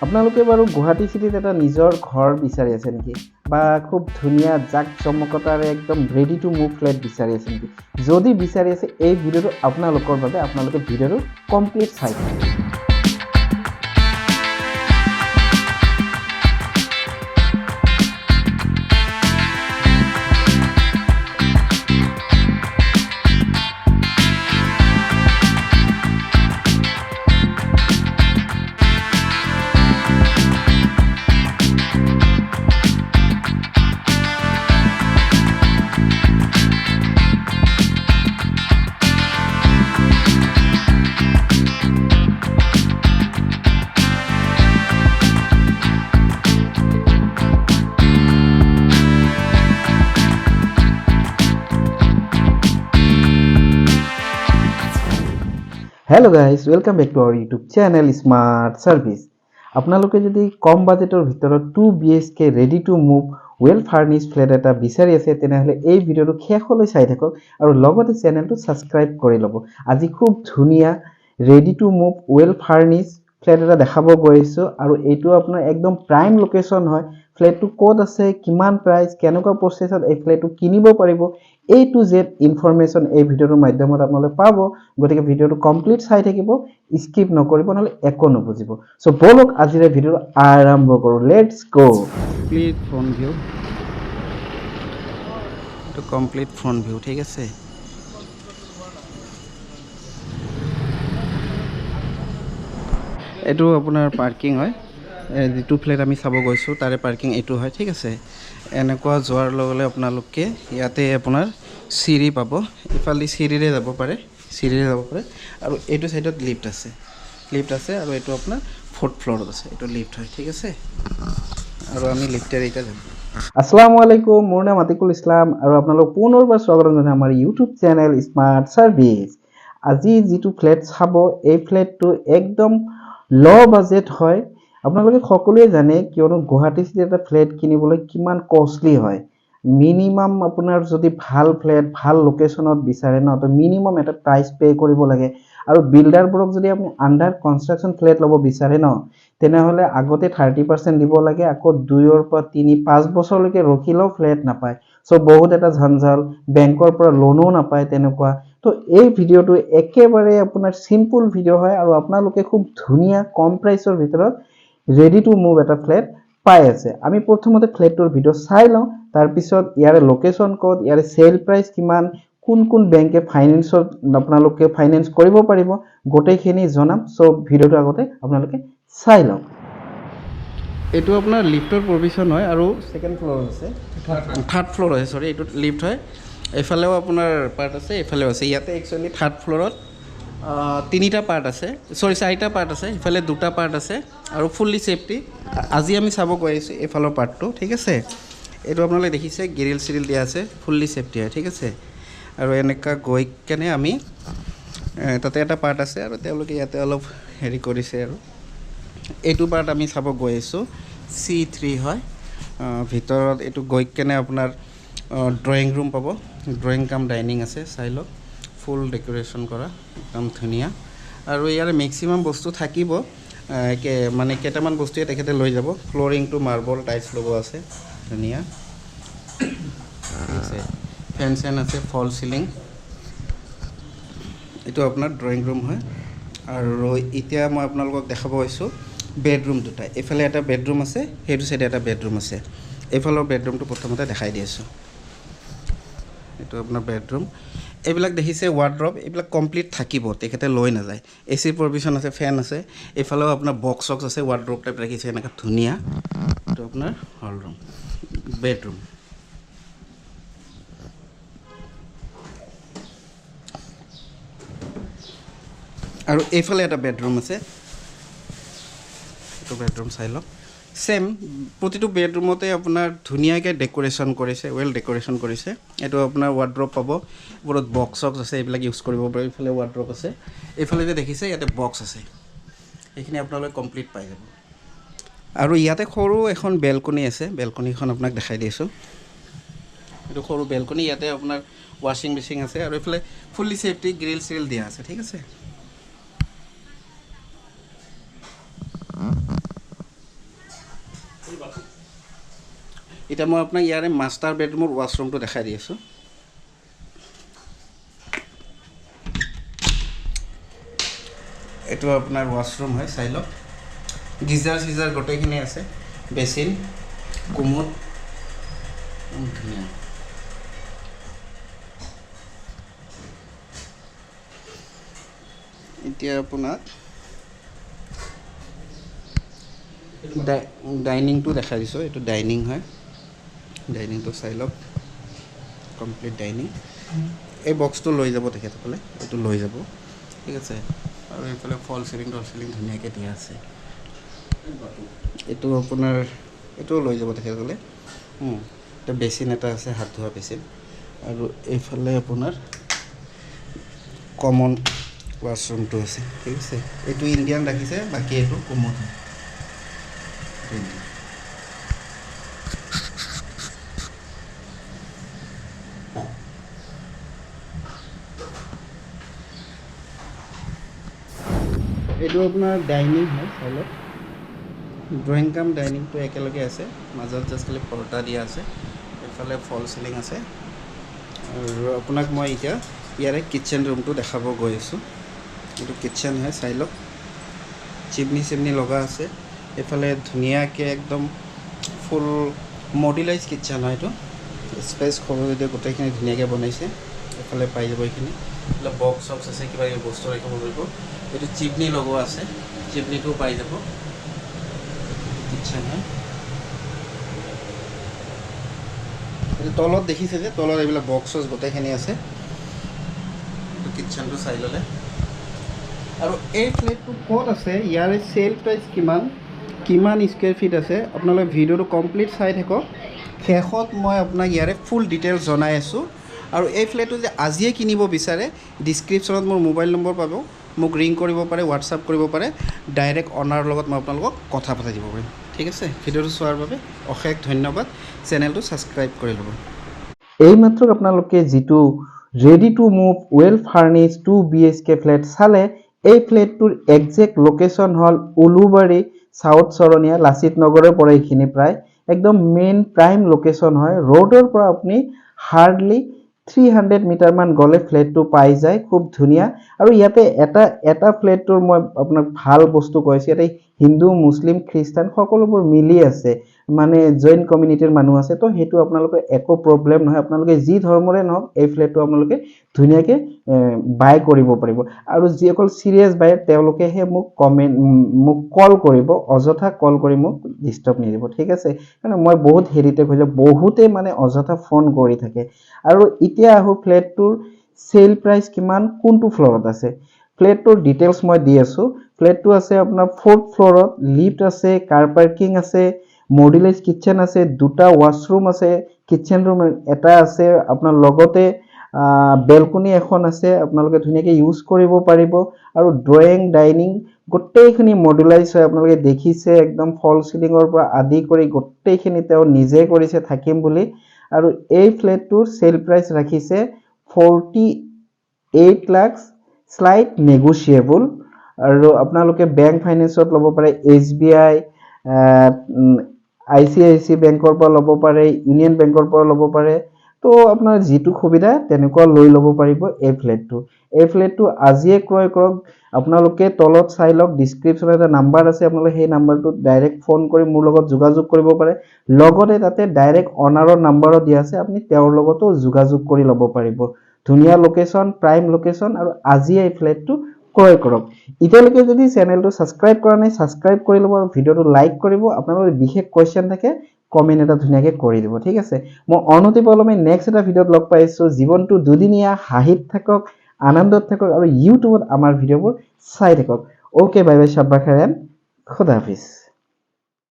আপোনালোকে বাৰু গুৱাহাটী চিটিত এটা নিজৰ ঘৰ বিচাৰি আছে নেকি বা খুব ধুনীয়া জাক জমকতাৰে একদম ৰেডি টু মুভ ফ্লেট বিচাৰি আছে নেকি যদি বিচাৰি আছে এই ভিডিঅ'টো আপোনালোকৰ বাবে আপোনালোকে ভিডিঅ'টো কমপ্লিট চাই থাকক Hello guys, welcome back to our YouTube channel Smart Service. আপোনালোকে যদি কম বাজেটৰ ভিতৰত 2 BHK ready to move well furnished flat এটা বিচাৰি আছে তেনেহলে এই ভিডিঅটো শেষলৈ চাই থাকক আৰু লগতে চেনেলটো সাবস্ক্ৰাইব কৰি ল'ব আজি খুব ধুনীয়া ready to move well furnished flat এটা দেখাব গৈছো আৰু এইটো আপোনাৰ একদম প্ৰাইম লোকেশন হয় ফ্ল্যাটটো কোড আছে কিমান প্ৰাইস কেনেকুৱা প্ৰসেসত এই ফ্ল্যাটটো কিনিব পাৰিব A to Z ইনফৰমেশন এই ভিডিওৰ মাধ্যমত আপোনালোকে পাব গতিকে ভিডিওটো কমপ্লিট চাই থাকিব স্কিপ নকৰিব নহলে একো নবুজিব সো বলক আজিৰ ভিডিও আৰম্ভ কৰো let's go complete front view তো কমপ্লিট ফ্ৰন্ট ভিউ ঠিক আছে এটো আপোনাৰ পাৰ্কিং হয় যেটো ফ্ল্যাট আমি চাব গৈছো তাৰে পাৰ্কিং এটো হয় ঠিক আছে এনেকুৱা যোৱাৰ লগলে আপোনালোকে ইয়াতে আপোনাৰ সিৰি পাব ইফালি সিৰিৰে যাব পাৰে আৰু এটো সাইডত লিফট আছে আৰু এটো আপোনাৰ 4th ফ্লোৰত আছে এটো লিফট হয় ঠিক আছে আৰু আমি লিফটেৰে এটা যাব আসসালামু আলাইকুম মোৰ নাম আতিকুল ইসলাম আৰু আপোনালোক পুনৰবাৰ স্বাগতম জনাই আমাৰ ইউটিউব চেনেল স্মাৰ্ট সাৰ্ভিস আজি যেটো ফ্ল্যাট চাব এই ফ্ল্যাটটো একদম লো বাজেট হয় আপোনালোকে সকলোৱে জানে কিয়নো গুৱাহাটী চিটি এটা ফ্ল্যাট কিনিবলৈ কিমান কষ্টলি হয় মিনিমাম আপোনাৰ যদি ভাল ফ্ল্যাট ভাল লোকেশনত বিচাৰে ন তো মিনিমাম এটা প্ৰাইস পে কৰিব লাগে আৰু বিল্ডাৰবোৰক যদি আপুনি আন্ডাৰ কনস্ট্ৰাকশন ফ্ল্যাট ল'ব বিচাৰে ন তেনেহলে আগতে 30% দিব লাগে আকৌ 2 ৰ পৰা 3-5 বছৰলৈকে ৰখিলেও ফ্ল্যাট নাপায় সো বহুত এটা ঝঞ্ঝাল বেংকৰ পৰা লোনও নাপায় তেনেকুৱা তো এই ভিডিওটো একেবাৰে আপোনাৰ সিম্পল ভিডিও হয় আৰু আপোনালোকে খুব ধুনীয়া কম প্ৰাইসৰ ভিতৰত ready to move এটা ফ্ল্যাট পাই আছে আমি প্ৰথমতে ফ্ল্যাটৰ ভিডিও চাই লওঁ তাৰ পিছত ইয়াৰ লোকেশন কোড ইয়াৰ সেল প্ৰাইস কিমান কোন বেংকে ফাইনান্সত আপোনালোকে ফাইনান্স কৰিব পাৰিব গোটেইখিনি জনাম সো ভিডিওটো আগতে আপোনালোকে চাই লওঁ এটো আপোনাৰ লিফটৰ প্ৰভিজন হয় আৰু সেকেন্ড ফ্লোৰ আছে থাৰ্ড ফ্লোৰ আছে সৰি এটো লিফট হয় এফালেও আপোনাৰ পাৰ্ট আছে এফালেও আছে ইয়াতে একচুয়ালি থাৰ্ড ফ্লোৰত তিনিটা পাৰ্ট আছে সৰি চাৰিটা পাৰ্ট আছে ইফালে দুটা পাৰ্ট আছে আৰু ফুললি সেফটি আজি আমি চাব গৈ আছো এফালৰ পাৰ্টটো ঠিক আছে এটো আপোনালোকে দেখিছে গ্ৰিল সিৰিল দিয়া আছে ফুললি সেফটি হয় ঠিক আছে আৰু এনেকা গৈ কেনে আমি তাতে এটা পাৰ্ট আছে আৰু তেওঁলোকে ইয়াতে অলপ হেৰি কৰিছে আৰু এটো পাৰ্ট আমি চাব গৈ আছো C3 হয় ভিতৰত এটো গৈ কেনে আপোনাৰ ড্ৰয়িং ৰুম পাব ড্ৰয়িং কাম ডাইনিং আছে চাই লওক ফুল ডেকোৰেশন কৰা একদম ধুনিয়া আৰু ইয়াৰ ম্যাক্সিমাম বস্তু থাকিব মানে কেটামান বস্তু তেখেতে লৈ যাব ফ্লোৰিং টু মাৰ্বল টাইলছ লগোৱা আছে ধুনিয়া আছে ফেন আছে ফল সিলিং এটো আপোনাৰ ড্ৰয়িং ৰুম হয় আৰু এতিয়া মই আপোনালোকক দেখাব গৈছো বেডৰুম দুটা এফালে এটা বেডৰুম আছে হেতু সাইডে এটা বেডৰুম আছে এফালৰ বেডৰুমটো প্ৰথমতে দেখাই দিছো এটো আপোনাৰ বেডৰুম এইবিলাক দেখিছে ওয়াৰ্ড্ৰপ এইবিলাক কমপ্লিট থাকিব তেখেতে লৈ না যায় এসি প্ৰভিজন আছে ফেন আছে এফালেও আপোনাৰ বক্স আছে ওয়াৰ্ড্ৰপ টাইপ ৰাখিছে এনেকা ধুনিয়া এটো আপোনাৰ হল ৰুম বেডৰুম আৰু এফালে এটা বেডৰুম আছে এটো বেডৰুম চাই লওক সেম প্ৰতিটো বেডৰুমতে আপোনাৰ ধুনিয়াকে ডেকোৰেশন কৰিছে ওয়েল ডেকোৰেশন কৰিছে এটো আপোনাৰ ওয়াৰ্ড্ৰপ পাব ওপৰত বক্স আছে এইবিলাক ইউজ কৰিব পাৰে ইফালে ওয়াৰ্ড্ৰপ আছে এফালে যে দেখিছে ইয়াতে বক্স আছে এইখিনি আপোনালোকে কমপ্লিট পাই যাব আৰু ইয়াতে সৰু এখন বেলকনি আছে বেলকনিখন আপোনাক দেখাই দিছো এটো সৰু বেলকনি ইয়াতে আপোনাৰ ওয়াশিং মেচিন আছে আৰু এফালে ফুললি সেফটি গ্ৰিল সিল দিয়া আছে ঠিক আছে এটা মই আপোনাক ইয়াৰে মাষ্টাৰ বেডৰুমৰ ৱাশৰুমটো দেখাই দি আছোঁ এইটো আপোনাৰ ৱাশৰুম হয় চাই লওক গিজাৰ সিজাৰ গোটেইখিনি আছে বেচিন কুমুদ ধুনীয়া এতিয়া আপোনাৰ ডাইনিংটো দেখাই দিছোঁ এইটো ডাইনিং হয় ডাইনিংটো চাই লওক কমপ্লিট ডাইনিং এই বক্সটো লৈ যাব তেখেতসকলে এইটো লৈ যাব ঠিক আছে আৰু এইফালে ফল চিলিং ধুনীয়াকৈ দিয়া আছে এইটো আপোনাৰ এইটোও লৈ যাব তেখেতসকলে এটা বেচিন এটা আছে হাত ধোৱা বেচিন আৰু এইফালে আপোনাৰ কমন ৱাশৰুমটো আছে ঠিক আছে এইটো ইণ্ডিয়ান ৰাখিছে বাকী এইটো কমন হয় এইটো আপোনাৰ ডাইনিং হয় চাই লওক ড্ৰয়িং কাম ডাইনিংটো একেলগে আছে মাজত জাষ্ট খালি পৰ্দা দিয়া আছে এইফালে ফল চিলিং আছে আৰু আপোনাক মই এতিয়া ইয়াৰে কিটচেন ৰুমটো দেখাব গৈ আছোঁ এইটো কিটচেন হয় চাই লওক চিমনি লগা আছে এইফালে ধুনীয়াকৈ একদম ফুল মডুলাইজ কিটচেন হয় এইটো স্পেচ সৰু যদি গোটেইখিনি ধুনীয়াকৈ বনাইছে এইফালে পাই যাব এইখিনি এইফালে বক্স চক্স আছে কিবা কিবি বস্তু ৰাখিব পাৰিব এইটো চিমনি লগোৱা আছে চিমনিটোও পাই যাব কিটচেন হয় এইটো তলত দেখিছে যে তলত এইবিলাক বক্স চক্স গোটেইখিনি আছে এইটো কিটচেনটো চাই ল'লে আৰু এই ফ্লেটটো ক'ত আছে ইয়াৰে চেল প্ৰাইচ কিমান স্কুৱেৰ ফিট আছে আপোনালোকে ভিডিঅ'টো কমপ্লিট চাই থাকক শেষত মই আপোনাক ইয়াৰে ফুল ডিটেইলছ জনাই আছোঁ আৰু এই ফ্লেটটো যে আজিয়ে কিনিব বিচাৰে ডিছক্ৰিপশ্যনত মোৰ মোবাইল নম্বৰ পাব মোক ৰিং কৰিব পাৰে হোৱাটছআপ কৰিব পাৰে ডাইৰেক্ট অনাৰৰ লগত মই আপোনালোকক কথা পাতি দিব পাৰিম ঠিক আছে ভিডিঅ'টো চোৱাৰ বাবে অশেষ ধন্যবাদ চেনেলটো ছাবস্ক্ৰাইব কৰি ল'ব এইমাত্ৰ আপোনালোকে যিটো ready to move well furnished 2 BHK flat চালে এই ফ্লেটটোৰ একজেক্ট লোকেশ্যন হ'ল উলুবাৰী সাউথ চৰণীয়া লাচিত নগৰৰ পৰা এইখিনি প্ৰায় একদম মেইন প্ৰাইম লোকেশ্যন হয় ৰোডৰ পৰা আপুনি হাৰ্ডলি 300 মিটাৰ মান গ'লে ফ্লেটটো পাই যায় খুব ধুনীয়া আৰু ইয়াতে এটা ফ্লেটটোৰ মই আপোনাক ভাল বস্তু কৈছোঁ ইয়াতে হিন্দু মুছলিম খ্ৰীষ্টান সকলোবোৰ মিলি আছে মানে জৈন কমিউনিটিৰ মানুহ আছে তো সেইটো আপোনালোকৰ একো প্ৰব্লেম নহয় আপোনালোকে যি ধৰ্মৰে নহওক এই ফ্লেটটো আপোনালোকে ধুনীয়াকৈ বাই কৰিব পাৰিব আৰু যিসকল চিৰিয়াছ বায়াৰ তেওঁলোকেহে মোক কল কৰিব অযথা কল কৰি মোক ডিষ্টাৰ্ব নিদিব ঠিক আছে কাৰণ মই বহুত হেৰিটেক হৈ যায় বহুতে মানে অযথা ফোন কৰি থাকে আৰু এতিয়া আহোঁ ফ্লেটটোৰ চেল প্ৰাইচ কিমান কোনটো ফ্ল'ৰত আছে ফ্লেটটোৰ ডিটেইলছ মই দি আছোঁ ফ্লেটটো আছে আপোনাৰ 4th ফ্ল'ৰত লিফ্ট আছে কাৰ পাৰ্কিং আছে মডুলাইজ কিটচেন আছে দুটা ৱাশৰুম আছে কিটচেন ৰুম এটা আছে আপোনাৰ লগতে বেলকনি এখন আছে আপোনালোকে ধুনীয়াকৈ ইউজ কৰিব পাৰিব আৰু ড্ৰয়িং ডাইনিং গোটেইখিনি মডুলাইজ হয় আপোনালোকে দেখিছে একদম ফল চিলিঙৰ পৰা আদি কৰি গোটেইখিনি তেওঁ নিজে কৰিছে থাকিম বুলি আৰু এই ফ্লেটটোৰ সেল প্ৰাইস ৰাখিছে 48 লাখ স্লাইড নেগোশিয়েবল আৰু আপোনালোকে বেংক ফাইনেন্সত ল'ব পাৰে SBI ICICI বেংকৰ পৰা ল'ব পাৰে ইউনিয়ন বেংকৰ পৰা ল'ব পাৰে তো আপোনাৰ যেটো সুবিধা তেনেকুৱা লৈ ল'ব পাৰিব এই ফ্লেটটো আজিয়ে ক্ৰয় কৰক আপোনালোকে তলত চাই লওক ডেসক্ৰিপচনত এটা নাম্বাৰ আছে আপোনালোকে সেই নাম্বাৰটো ডাইৰেক্ট ফোন কৰি মোৰ লগত যোগাযোগ কৰিব পাৰে লগতে তাতে ডাইৰেক্ট অনাৰৰ নাম্বাৰো দিয়া আছে আপুনি তেওঁৰ লগতো যোগাযোগ কৰি ল'ব পাৰিব ধুনীয়া লোকেশ্যন প্ৰাইম লোকেশ্যন আৰু আজি এই ফ্লেটটো ক্ৰয় কৰক ইতিয়ালৈকে যদি চেনেলটো সাবস্ক্ৰাইব কৰা নাই সাবস্ক্ৰাইব কৰি ল'ব আৰু ভিডিওটো লাইক কৰিব আপোনালোকৰ বিশেষ কোৱেশ্চন থাকে কমেন্ট এটা ধুনীয়াকৈ কৰি দিব ঠিক আছে মই অনতি পলমে নেক্সট এটা ভিডিওত লগ পাইছো জীৱনটো দুদিনীয়া হাঁহিত থাকক আনন্দত থাকক আৰু ইউটিউবত আমাৰ ভিডিওবোৰ চাই থাকক ওকে বাই বাই শাব্বা খায়েন খুদা হাফিজ